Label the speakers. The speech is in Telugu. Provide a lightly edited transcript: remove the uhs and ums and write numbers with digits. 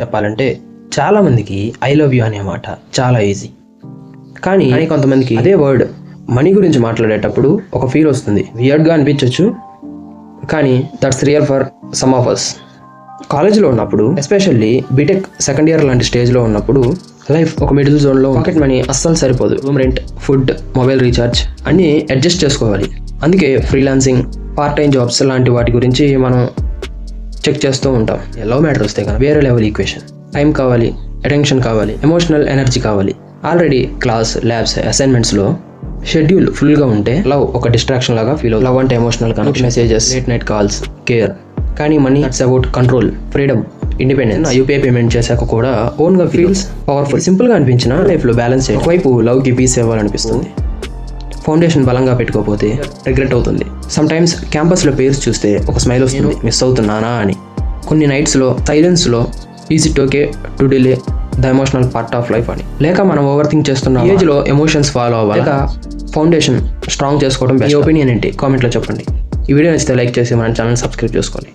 Speaker 1: చెప్పాలంటే చాలామందికి ఐ లవ్ యూ అనే మాట చాలా ఈజీ, కానీ కొంతమందికి అదే వర్డ్ మనీ గురించి మాట్లాడేటప్పుడు ఒక ఫీల్ వస్తుంది. వియర్డ్గా అనిపించవచ్చు, కానీ that's real for some of us. కాలేజీలో ఉన్నప్పుడు, ఎస్పెషల్లీ బీటెక్ సెకండ్ ఇయర్ లాంటి స్టేజ్లో ఉన్నప్పుడు లైఫ్ ఒక మిడిల్ జోన్లో. పాకెట్ మనీ అస్సలు సరిపోదు. Room rent, food, mobile recharge అన్నీ అడ్జస్ట్ చేసుకోవాలి. అందుకే ఫ్రీలాన్సింగ్, పార్ట్ టైం జాబ్స్ లాంటి వాటి గురించి మనం చెక్ చేస్తూ ఉంటాం. లవ్ మ్యాటర్ వస్తే కానీ వేరే లెవెల్ ఈక్వేషన్. టైం కావాలి, అటెన్షన్ కావాలి, ఎమోషనల్ ఎనర్జీ కావాలి. ఆల్రెడీ క్లాస్, ల్యాబ్స్, అసైన్మెంట్స్లో షెడ్యూల్ ఫుల్గా ఉంటే లవ్ ఒక డిస్ట్రాక్షన్ లాగా ఫీల్ అవుతుంది. లవ్ అంటే emotional connection, messages, late night calls, care. కానీ money it's about control, freedom, independence. UPI payment చేశాక కూడా ఓన్గా ఫీల్స్ పవర్ఫుల్. సింపుల్గా అనిపించిన లైఫ్లో బ్యాలెన్స్ చేయాలి. ఒకవైపు లవ్కి పీస్ ఇవ్వాలనిపిస్తుంది, ఫౌండేషన్ బలంగా పెట్టుకోకపోతే రిగ్రెట్ అవుతుంది. సమ్టైమ్స్ క్యాంపస్లో పేర్స్ చూస్తే ఒక స్మైల్ వస్తుంది, మిస్ అవుతున్నానా అని. కొన్ని నైట్స్లో సైలెన్స్లో is it okay to delay the emotional part of life అని. లేక మనం ఓవర్ థింక్ చేస్తున్నాం, ఏజ్లో ఎమోషన్స్ ఫాలో అవ్వాలి, లేక ఫౌండేషన్ స్ట్రాంగ్ చేసుకోవడం బెస్ట్. మీ ఒపీనియన్ ఏంటి కామెంట్లో చెప్పండి. ఈ వీడియో నచ్చితే లైక్ చేసి మన ఛానల్ సబ్స్క్రైబ్ చేసుకోండి.